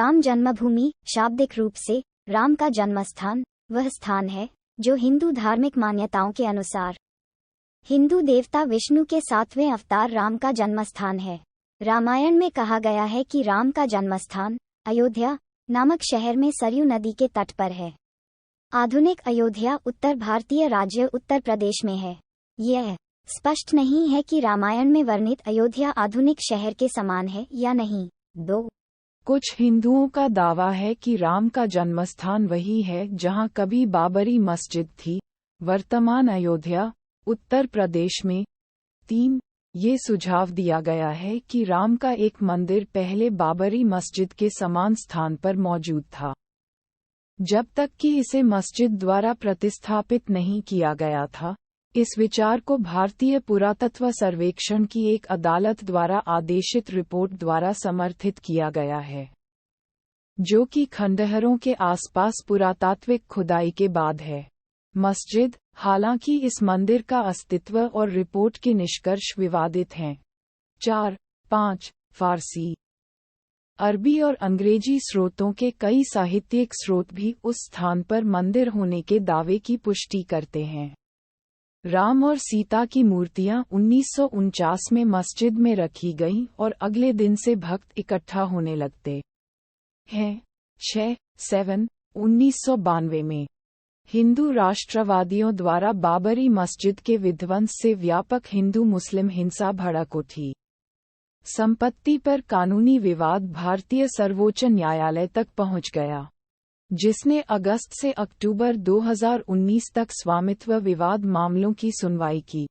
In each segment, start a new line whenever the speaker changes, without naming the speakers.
राम जन्मभूमि शाब्दिक रूप से राम का जन्मस्थान वह स्थान है जो हिंदू धार्मिक मान्यताओं के अनुसार हिंदू देवता विष्णु के 7वें अवतार राम का जन्मस्थान है। रामायण में कहा गया है कि राम का जन्मस्थान अयोध्या नामक शहर में सरयू नदी के तट पर है। आधुनिक अयोध्या उत्तर भारतीय राज्य उत्तर प्रदेश में है। यह स्पष्ट नहीं है कि रामायण में वर्णित अयोध्या आधुनिक शहर के समान है या नहीं। 2
कुछ हिंदुओं का दावा है कि राम का जन्मस्थान वही है जहां कभी बाबरी मस्जिद थी, वर्तमान अयोध्या उत्तर प्रदेश में। 3 ये सुझाव दिया गया है कि राम का एक मंदिर पहले बाबरी मस्जिद के समान स्थान पर मौजूद था, जब तक कि इसे मस्जिद द्वारा प्रतिस्थापित नहीं किया गया था। इस विचार को भारतीय पुरातत्व सर्वेक्षण की एक अदालत द्वारा आदेशित रिपोर्ट द्वारा समर्थित किया गया है, जो कि खंडहरों के आसपास पुरातात्विक खुदाई के बाद है। मस्जिद, हालांकि इस मंदिर का अस्तित्व और रिपोर्ट के निष्कर्ष विवादित हैं। 4-5 फारसी, अरबी और अंग्रेजी स्रोतों के कई साहित्यिक स्रोत भी उस स्थान पर मंदिर होने के दावे की पुष्टि करते हैं। राम और सीता की मूर्तियां 1949 में मस्जिद में रखी गईं और अगले दिन से भक्त इकट्ठा होने लगते हैं। 6-7 1992 में हिंदू राष्ट्रवादियों द्वारा बाबरी मस्जिद के विध्वंस से व्यापक हिंदू मुस्लिम हिंसा भड़क उठी। संपत्ति पर कानूनी विवाद भारतीय सर्वोच्च न्यायालय तक पहुंच गया, जिसने अगस्त से अक्टूबर 2019 तक स्वामित्व विवाद मामलों की सुनवाई की।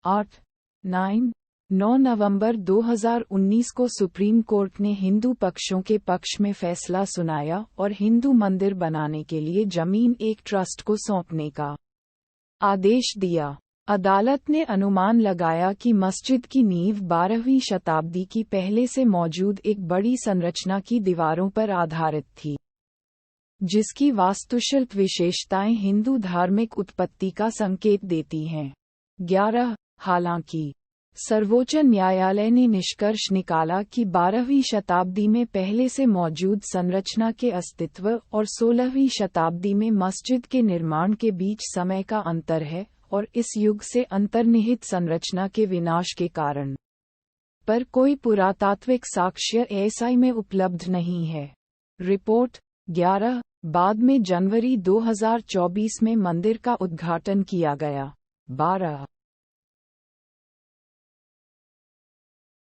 8-9 नवंबर 2019 को सुप्रीम कोर्ट ने हिंदू पक्षों के पक्ष में फैसला सुनाया और हिंदू मंदिर बनाने के लिए जमीन एक ट्रस्ट को सौंपने का आदेश दिया। अदालत ने अनुमान लगाया कि मस्जिद की नींव 12वीं शताब्दी की पहले से मौजूद एक बड़ी संरचना की दीवारों पर आधारित थी, जिसकी वास्तुशिल्प विशेषताएं हिंदू धार्मिक उत्पत्ति का संकेत देती हैं। 11 हालांकि सर्वोच्च न्यायालय ने निष्कर्ष निकाला कि 12वीं शताब्दी में पहले से मौजूद संरचना के अस्तित्व और 16वीं शताब्दी में मस्जिद के निर्माण के बीच समय का अंतर है और इस युग से अंतर्निहित संरचना के विनाश के कारण पर कोई पुरातात्विक साक्ष्य एएसआई में उपलब्ध नहीं है। रिपोर्ट 11 बाद में जनवरी 2024 में मंदिर का उद्घाटन किया गया। 12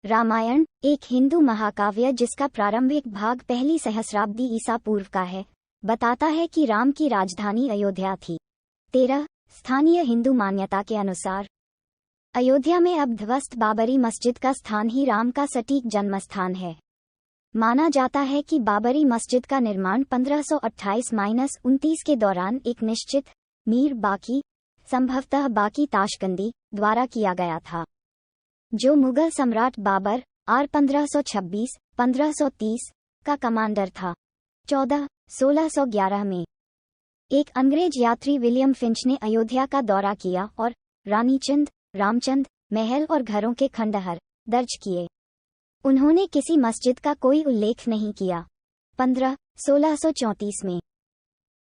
रामायण एक हिंदू महाकाव्य जिसका प्रारंभिक भाग पहली सहस्राब्दी ईसा पूर्व का है, बताता है कि राम की राजधानी अयोध्या थी। 13 स्थानीय हिंदू मान्यता के अनुसार अयोध्या में अब ध्वस्त बाबरी मस्जिद का स्थान ही राम का सटीक जन्मस्थान है। माना जाता है कि बाबरी मस्जिद का निर्माण 1528-29 के दौरान एक निश्चित मीर बाकी, संभवतः बाकी ताशकंदी, द्वारा किया गया था, जो मुगल सम्राट बाबर आर 1526-1530 का कमांडर था। 14 1611 में एक अंग्रेज यात्री विलियम फिंच ने अयोध्या का दौरा किया और रानीचंद, रामचंद, महल और घरों के खंडहर दर्ज किए। उन्होंने किसी मस्जिद का कोई उल्लेख नहीं किया। 15 1634 में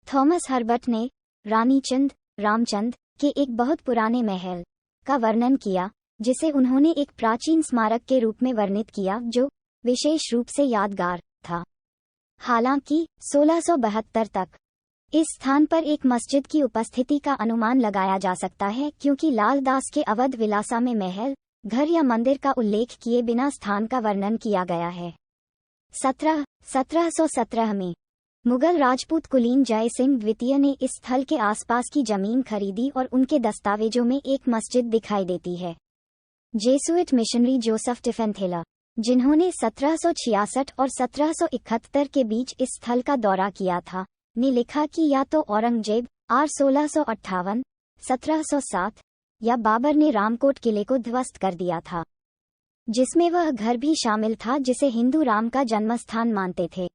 थॉमस हर्बर्ट ने रानीचंद, रामचंद के एक बहुत पुराने महल का वर्णन किया, जिसे उन्होंने एक प्राचीन स्मारक के रूप में वर्णित किया जो विशेष रूप से यादगार था। हालांकि 1672 तक इस स्थान पर एक मस्जिद की उपस्थिति का अनुमान लगाया जा सकता है, क्योंकि लाल दास के अवध विलासा में महल, घर या मंदिर का उल्लेख किए बिना स्थान का वर्णन किया गया है। 1717 में मुगल राजपूत कुलीन जय सिंह द्वितीय ने इस स्थल के आसपास की जमीन खरीदी और उनके दस्तावेजों में एक मस्जिद दिखाई देती है। जेसुइट मिशनरी जोसेफ टिफेंथेला, जिन्होंने 1766 और 1771 के बीच इस स्थल का दौरा किया था, ने लिखा कि या तो औरंगजेब आर 1658, 1707 या बाबर ने रामकोट किले को ध्वस्त कर दिया था, जिसमें वह घर भी शामिल था जिसे हिंदू राम का जन्मस्थान मानते थे।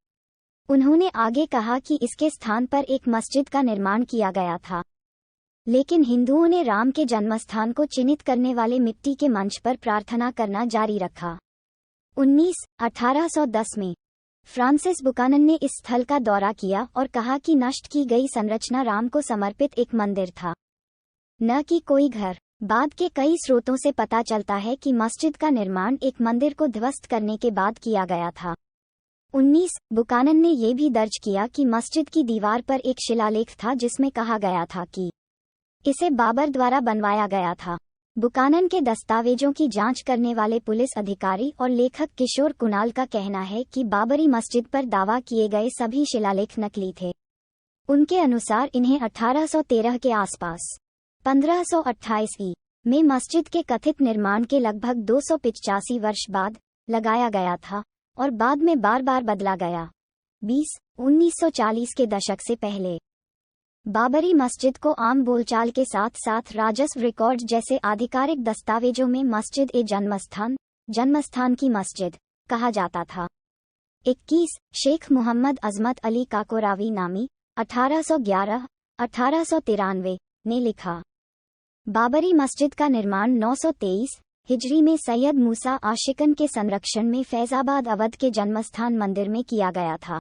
उन्होंने आगे कहा कि इसके स्थान पर एक मस्जिद का निर्माण किया गया था, लेकिन हिंदुओं ने राम के जन्मस्थान को चिन्हित करने वाले मिट्टी के मंच पर प्रार्थना करना जारी रखा। 1810 में फ्रांसिस बुकानन ने इस स्थल का दौरा किया और कहा कि नष्ट की गई संरचना राम को समर्पित एक मंदिर था, न कि कोई घर। बाद के कई स्रोतों से पता चलता है कि मस्जिद का निर्माण एक मंदिर को ध्वस्त करने के बाद किया गया था। 19 बुकानन ने ये भी दर्ज किया कि मस्जिद की दीवार पर एक शिलालेख था जिसमें कहा गया था कि इसे बाबर द्वारा बनवाया गया था। बुकानन के दस्तावेजों की जांच करने वाले पुलिस अधिकारी और लेखक किशोर कुणाल का कहना है कि बाबरी मस्जिद पर दावा किए गए सभी शिलालेख नकली थे। उनके अनुसार इन्हें 1813 के आसपास 1528 ई में मस्जिद के कथित निर्माण के लगभग 285 वर्ष बाद लगाया गया था और बाद में बार बार बदला गया। 1940 के दशक से पहले बाबरी मस्जिद को आम बोलचाल के साथ साथ राजस्व रिकॉर्ड जैसे आधिकारिक दस्तावेजों में मस्जिद ए जन्मस्थान की मस्जिद कहा जाता था। 21 शेख मोहम्मद अजमत अली काकोरावी नामी 1811-1893 ने लिखा, बाबरी मस्जिद का निर्माण 923 हिजरी में सैयद मूसा आशिकन के संरक्षण में फैजाबाद अवध के जन्मस्थान मंदिर में किया गया था,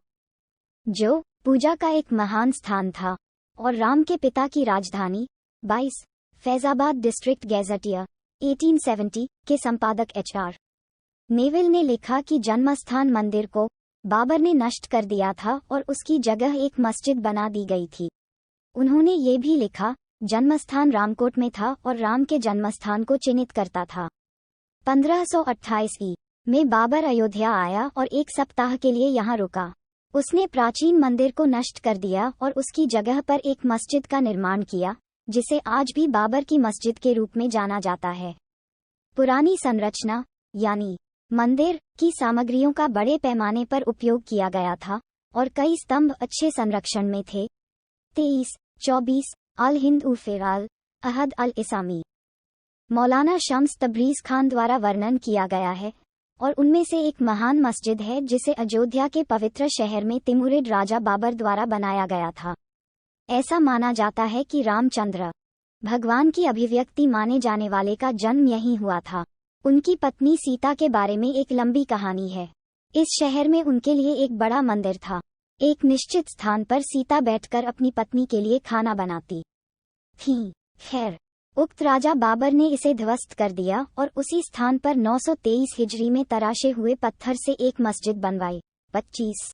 जो पूजा का एक महान स्थान था और राम के पिता की राजधानी। 22 फैजाबाद डिस्ट्रिक्ट गैजेटियर 1870 के संपादक HR नेविल ने लिखा कि जन्मस्थान मंदिर को बाबर ने नष्ट कर दिया था और उसकी जगह एक मस्जिद बना दी गई थी। उन्होंने ये भी लिखा, जन्मस्थान रामकोट में था और राम के जन्मस्थान को चिन्हित करता था। 1528 ई में बाबर अयोध्या आया और एक सप्ताह के लिए यहाँ रुका। उसने प्राचीन मंदिर को नष्ट कर दिया और उसकी जगह पर एक मस्जिद का निर्माण किया, जिसे आज भी बाबर की मस्जिद के रूप में जाना जाता है। पुरानी संरचना यानी मंदिर की सामग्रियों का बड़े पैमाने पर उपयोग किया गया था और कई स्तंभ अच्छे संरक्षण में थे। 23-24 अल हिंद उफेराल अहद अल इसामी मौलाना शम्स तब्रीज खान द्वारा वर्णन किया गया है और उनमें से एक महान मस्जिद है जिसे अयोध्या के पवित्र शहर में तिमुरिद राजा बाबर द्वारा बनाया गया था। ऐसा माना जाता है कि रामचंद्र भगवान की अभिव्यक्ति माने जाने वाले का जन्म यहीं हुआ था। उनकी पत्नी सीता के बारे में एक लंबी कहानी है। इस शहर में उनके लिए एक बड़ा मंदिर था। एक निश्चित स्थान पर सीता बैठकर अपनी पत्नी के लिए खाना बनाती थी। खैर, उक्त राजा बाबर ने इसे ध्वस्त कर दिया और उसी स्थान पर 923 हिजरी में तराशे हुए पत्थर से एक मस्जिद बनवाई। 25